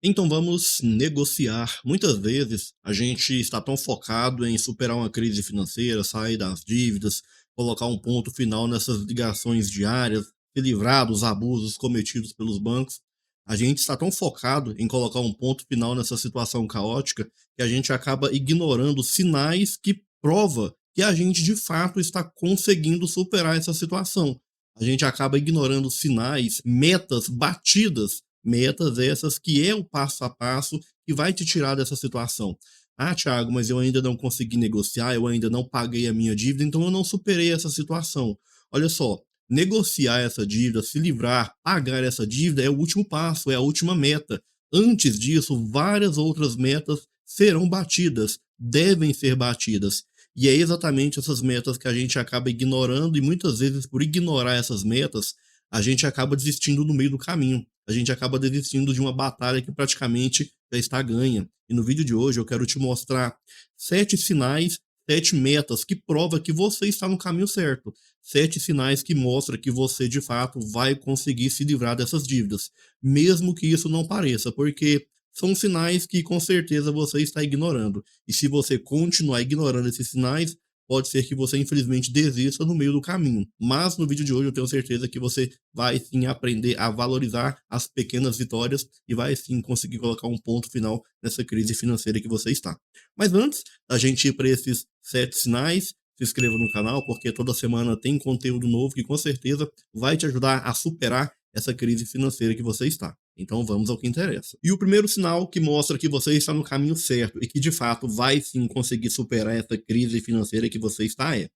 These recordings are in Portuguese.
Então vamos negociar. Muitas vezes a gente está tão focado em superar uma crise financeira, sair das dívidas, colocar um ponto final nessas ligações diárias, se livrar dos abusos cometidos pelos bancos. A gente está tão focado em colocar um ponto final nessa situação caótica que a gente acaba ignorando sinais que prova que a gente de fato está conseguindo superar essa situação. A gente acaba ignorando sinais, metas batidas. Metas essas que é o passo a passo que vai te tirar dessa situação. Ah, Thiago, mas eu ainda não consegui negociar, eu ainda não paguei a minha dívida, então eu não superei essa situação. Olha só, negociar essa dívida, se livrar, pagar essa dívida é o último passo, é a última meta. Antes disso, várias outras metas serão batidas, devem ser batidas. E é exatamente essas metas que a gente acaba ignorando, e muitas vezes, por ignorar essas metas, a gente acaba desistindo no meio do caminho. A gente acaba desistindo de uma batalha que praticamente já está ganha. E no vídeo de hoje eu quero te mostrar 7 sinais, 7 metas que prova que você está no caminho certo. 7 sinais que mostram que você de fato vai conseguir se livrar dessas dívidas, mesmo que isso não pareça, porque são sinais que com certeza você está ignorando. E se você continuar ignorando esses sinais, pode ser que você infelizmente desista no meio do caminho. Mas no vídeo de hoje eu tenho certeza que você vai sim aprender a valorizar as pequenas vitórias e vai sim conseguir colocar um ponto final nessa crise financeira que você está. Mas antes da gente ir para esses 7 sinais, se inscreva no canal, porque toda semana tem conteúdo novo que com certeza vai te ajudar a superar essa crise financeira que você está. Então vamos ao que interessa. E o primeiro sinal que mostra que você está no caminho certo e que de fato vai sim conseguir superar essa crise financeira que você está é: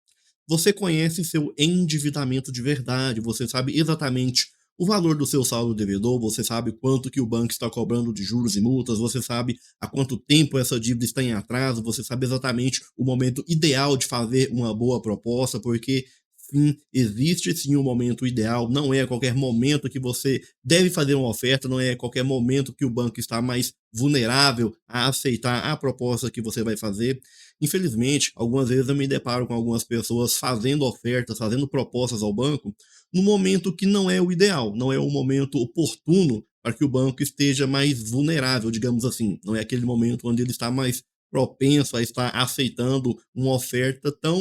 você conhece seu endividamento de verdade, você sabe exatamente o valor do seu saldo devedor, você sabe quanto que o banco está cobrando de juros e multas, você sabe há quanto tempo essa dívida está em atraso, você sabe exatamente o momento ideal de fazer uma boa proposta, porque sim, existe sim um momento ideal, não é a qualquer momento que você deve fazer uma oferta, não é a qualquer momento que o banco está mais vulnerável a aceitar a proposta que você vai fazer. Infelizmente, algumas vezes eu me deparo com algumas pessoas fazendo ofertas, fazendo propostas ao banco, no momento que não é o ideal, não é o momento oportuno para que o banco esteja mais vulnerável, digamos assim. Não é aquele momento onde ele está mais propenso a estar aceitando uma oferta tão,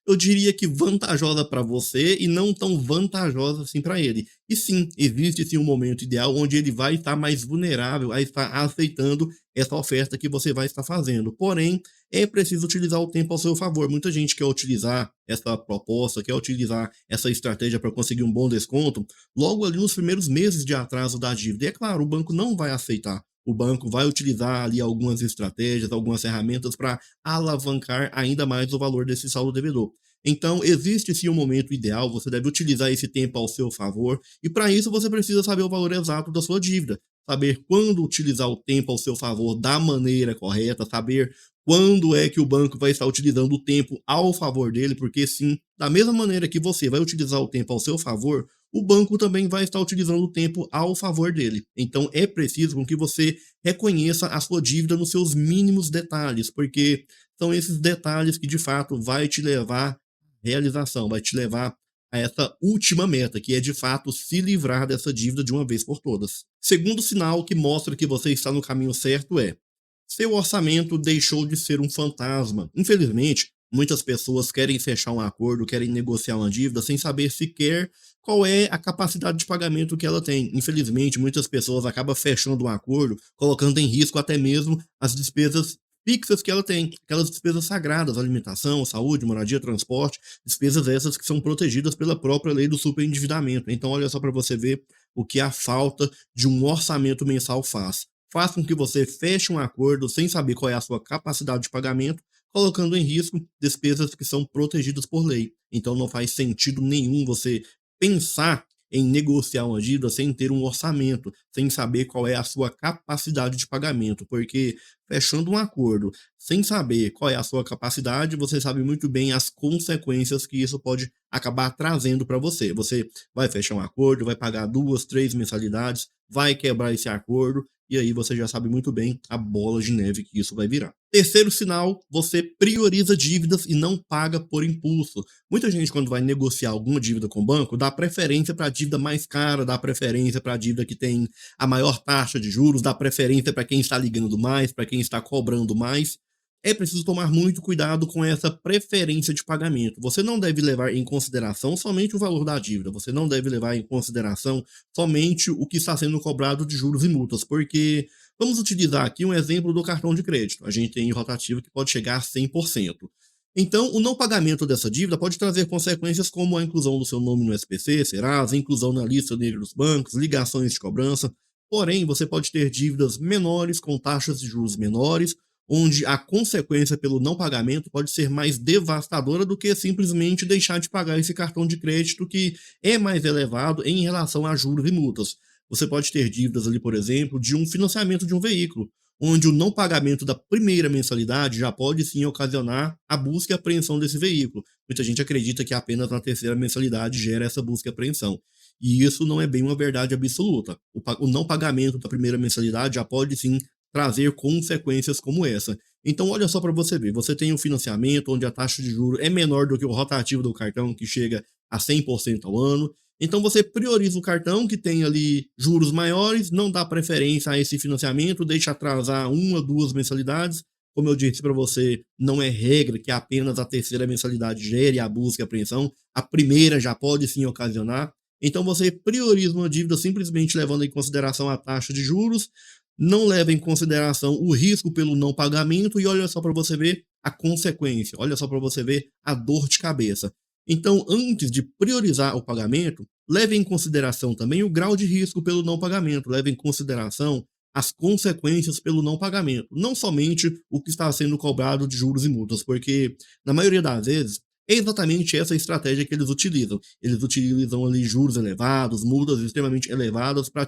eu diria que vantajosa para você e não tão vantajosa assim para ele. E sim, existe sim um momento ideal onde ele vai estar mais vulnerável a estar aceitando essa oferta que você vai estar fazendo. Porém, é preciso utilizar o tempo ao seu favor. Muita gente quer utilizar essa proposta, quer utilizar essa estratégia para conseguir um bom desconto logo ali nos primeiros meses de atraso da dívida. E é claro, o banco não vai aceitar. O banco vai utilizar ali algumas estratégias, algumas ferramentas para alavancar ainda mais o valor desse saldo devedor. Então, existe sim um momento ideal, você deve utilizar esse tempo ao seu favor, e para isso você precisa saber o valor exato da sua dívida, saber quando utilizar o tempo ao seu favor da maneira correta, saber quando é que o banco vai estar utilizando o tempo ao favor dele, porque sim, da mesma maneira que você vai utilizar o tempo ao seu favor, o banco também vai estar utilizando o tempo ao favor dele. Então é preciso com que você reconheça a sua dívida nos seus mínimos detalhes, porque são esses detalhes que de fato vai te levar à realização, vai te levar a essa última meta, que é de fato se livrar dessa dívida de uma vez por todas. Segundo sinal que mostra que você está no caminho certo é: seu orçamento deixou de ser um fantasma. Infelizmente, muitas pessoas querem fechar um acordo, querem negociar uma dívida sem saber sequer qual é a capacidade de pagamento que ela tem. Infelizmente, muitas pessoas acabam fechando um acordo, colocando em risco até mesmo as despesas fixas que ela tem, aquelas despesas sagradas, alimentação, saúde, moradia, transporte, despesas essas que são protegidas pela própria lei do superendividamento. Então, olha só para você ver o que a falta de um orçamento mensal faz. Faz com que você feche um acordo sem saber qual é a sua capacidade de pagamento, colocando em risco despesas que são protegidas por lei. Então não faz sentido nenhum você pensar em negociar uma dívida sem ter um orçamento, sem saber qual é a sua capacidade de pagamento, porque fechando um acordo sem saber qual é a sua capacidade, você sabe muito bem as consequências que isso pode acabar trazendo para você. Você vai fechar um acordo, vai pagar 2, 3 mensalidades, vai quebrar esse acordo e aí você já sabe muito bem a bola de neve que isso vai virar. Terceiro sinal, você prioriza dívidas e não paga por impulso. Muita gente, quando vai negociar alguma dívida com o banco, dá preferência para a dívida mais cara, dá preferência para a dívida que tem a maior taxa de juros, dá preferência para quem está ligando mais, para quem está cobrando mais. É preciso tomar muito cuidado com essa preferência de pagamento. Você não deve levar em consideração somente o valor da dívida, você não deve levar em consideração somente o que está sendo cobrado de juros e multas, porque vamos utilizar aqui um exemplo do cartão de crédito. A gente tem rotativo que pode chegar a 100%. Então, o não pagamento dessa dívida pode trazer consequências como a inclusão do seu nome no SPC, Serasa, inclusão na lista negra dos bancos, ligações de cobrança. Porém, você pode ter dívidas menores com taxas de juros menores, onde a consequência pelo não pagamento pode ser mais devastadora do que simplesmente deixar de pagar esse cartão de crédito que é mais elevado em relação a juros e multas. Você pode ter dívidas ali, por exemplo, de um financiamento de um veículo, onde o não pagamento da primeira mensalidade já pode sim ocasionar a busca e apreensão desse veículo. Muita gente acredita que apenas na terceira mensalidade gera essa busca e apreensão. E isso não é bem uma verdade absoluta. O não pagamento da primeira mensalidade já pode sim trazer consequências como essa. Então, olha só para você ver, você tem um financiamento onde a taxa de juros é menor do que o rotativo do cartão, que chega a 100% ao ano. Então, você prioriza o cartão, que tem ali juros maiores, não dá preferência a esse financiamento, deixa atrasar uma, duas mensalidades. Como eu disse para você, não é regra que apenas a terceira mensalidade gere a busca e apreensão. A primeira já pode sim ocasionar. Então, você prioriza uma dívida simplesmente levando em consideração a taxa de juros, não leva em consideração o risco pelo não pagamento e olha só para você ver a consequência, olha só para você ver a dor de cabeça. Então, antes de priorizar o pagamento, leve em consideração também o grau de risco pelo não pagamento, leve em consideração as consequências pelo não pagamento, não somente o que está sendo cobrado de juros e multas, porque na maioria das vezes é exatamente essa estratégia que eles utilizam. Eles utilizam ali juros elevados, multas extremamente elevadas para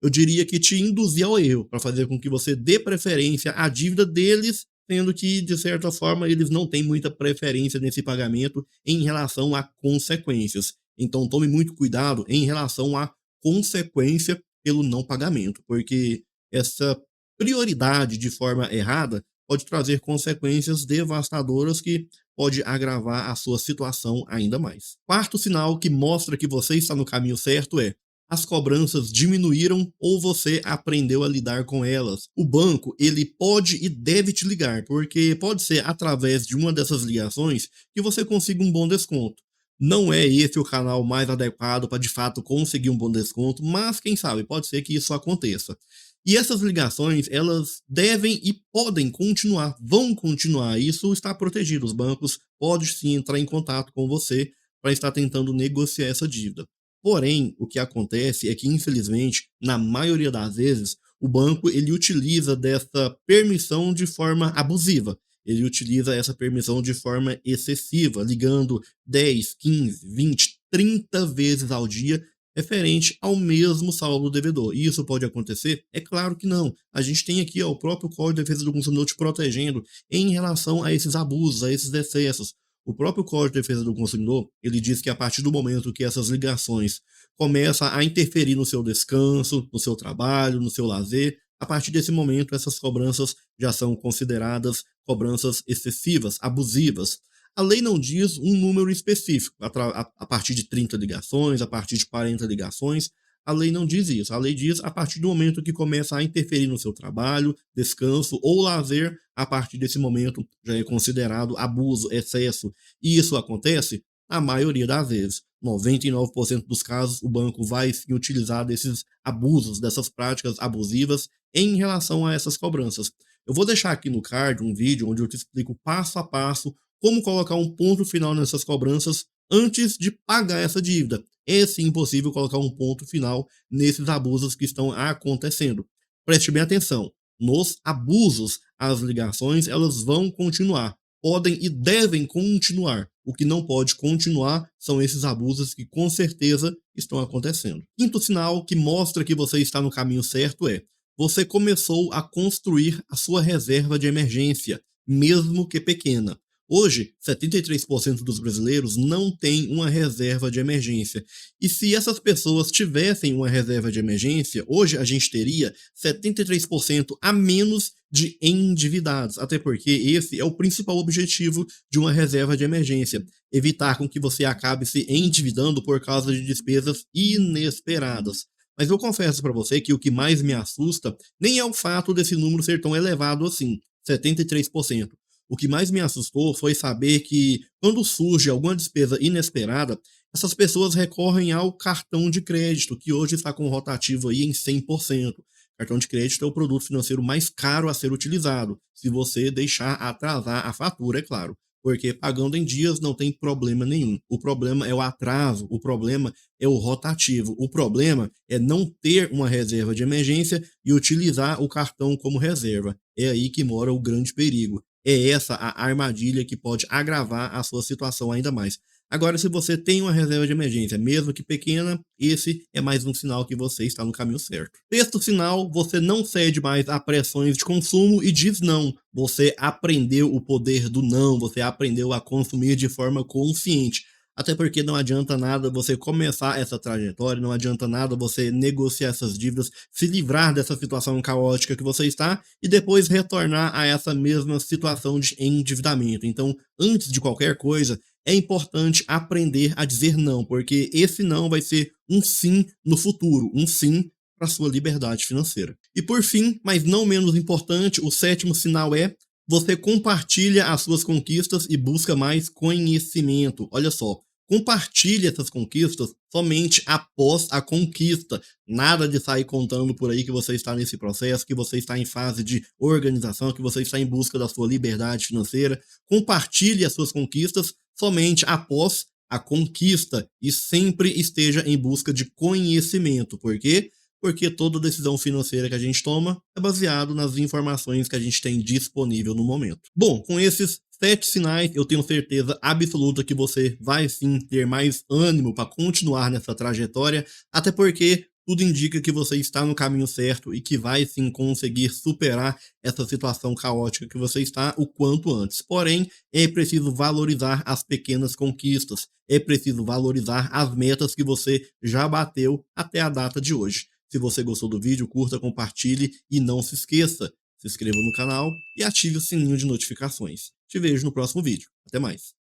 eu diria que te induzir ao erro, para fazer com que você dê preferência à dívida deles, sendo que, de certa forma, eles não têm muita preferência nesse pagamento em relação a consequências. Então, tome muito cuidado em relação à consequência pelo não pagamento, porque essa prioridade de forma errada pode trazer consequências devastadoras que pode agravar a sua situação ainda mais. Quarto sinal que mostra que você está no caminho certo é: as cobranças diminuíram ou você aprendeu a lidar com elas. O banco, ele pode e deve te ligar, porque pode ser através de uma dessas ligações que você consiga um bom desconto. Não é esse o canal mais adequado para de fato conseguir um bom desconto, mas quem sabe pode ser que isso aconteça. E essas ligações, elas devem e podem continuar, vão continuar. Isso está protegido. Os bancos podem sim entrar em contato com você para estar tentando negociar essa dívida. Porém, o que acontece é que, infelizmente, na maioria das vezes, o banco ele utiliza dessa permissão de forma abusiva. Ele utiliza essa permissão de forma excessiva, ligando 10, 15, 20, 30 vezes ao dia referente ao mesmo saldo devedor. E isso pode acontecer? É claro que não. A gente tem aqui ó, o próprio Código de Defesa do Consumidor te protegendo em relação a esses abusos, a esses excessos. O próprio Código de Defesa do Consumidor, ele diz que a partir do momento que essas ligações começam a interferir no seu descanso, no seu trabalho, no seu lazer, a partir desse momento essas cobranças já são consideradas cobranças excessivas, abusivas. A lei não diz um número específico, a partir de 30 ligações, a partir de 40 ligações, a lei não diz isso. A lei diz a partir do momento que começa a interferir no seu trabalho, descanso ou lazer, a partir desse momento já é considerado abuso, excesso. E isso acontece na maioria das vezes. 99% dos casos, o banco vai sim utilizar desses abusos, dessas práticas abusivas em relação a essas cobranças. Eu vou deixar aqui no card um vídeo onde eu te explico passo a passo como colocar um ponto final nessas cobranças antes de pagar essa dívida. É sim possível colocar um ponto final nesses abusos que estão acontecendo. Preste bem atenção. Nos abusos, as ligações elas vão continuar. Podem e devem continuar. O que não pode continuar são esses abusos que com certeza estão acontecendo. Quinto sinal que mostra que você está no caminho certo é: você começou a construir a sua reserva de emergência, mesmo que pequena. Hoje, 73% dos brasileiros não tem uma reserva de emergência. E se essas pessoas tivessem uma reserva de emergência, hoje a gente teria 73% a menos de endividados. Até porque esse é o principal objetivo de uma reserva de emergência: evitar com que você acabe se endividando por causa de despesas inesperadas. Mas eu confesso para você que o que mais me assusta nem é o fato desse número ser tão elevado assim, 73%. O que mais me assustou foi saber que, quando surge alguma despesa inesperada, essas pessoas recorrem ao cartão de crédito, que hoje está com rotativo aí em 100%. Cartão de crédito é o produto financeiro mais caro a ser utilizado, se você deixar atrasar a fatura, é claro. Porque pagando em dias não tem problema nenhum. O problema é o atraso, o problema é o rotativo. O problema é não ter uma reserva de emergência e utilizar o cartão como reserva. É aí que mora o grande perigo. É essa a armadilha que pode agravar a sua situação ainda mais. Agora, se você tem uma reserva de emergência, mesmo que pequena, esse é mais um sinal que você está no caminho certo. Sexto sinal: você não cede mais a pressões de consumo e diz não. Você aprendeu o poder do não, você aprendeu a consumir de forma consciente. Até porque não adianta nada você começar essa trajetória, não adianta nada você negociar essas dívidas, se livrar dessa situação caótica que você está e depois retornar a essa mesma situação de endividamento. Então, antes de qualquer coisa, é importante aprender a dizer não, porque esse não vai ser um sim no futuro, um sim para sua liberdade financeira. E por fim, mas não menos importante, o sétimo sinal é: você compartilha as suas conquistas e busca mais conhecimento. Olha só, compartilhe essas conquistas somente após a conquista. Nada de sair contando por aí que você está nesse processo, que você está em fase de organização, que você está em busca da sua liberdade financeira. Compartilhe as suas conquistas somente após a conquista e sempre esteja em busca de conhecimento. Por quê? Porque toda decisão financeira que a gente toma é baseado nas informações que a gente tem disponível no momento. Bom, com esses 7 sinais, eu tenho certeza absoluta que você vai sim ter mais ânimo para continuar nessa trajetória, até porque tudo indica que você está no caminho certo e que vai sim conseguir superar essa situação caótica que você está o quanto antes. Porém, é preciso valorizar as pequenas conquistas, é preciso valorizar as metas que você já bateu até a data de hoje. Se você gostou do vídeo, curta, compartilhe e não se esqueça: se inscreva no canal e ative o sininho de notificações. Te vejo no próximo vídeo. Até mais.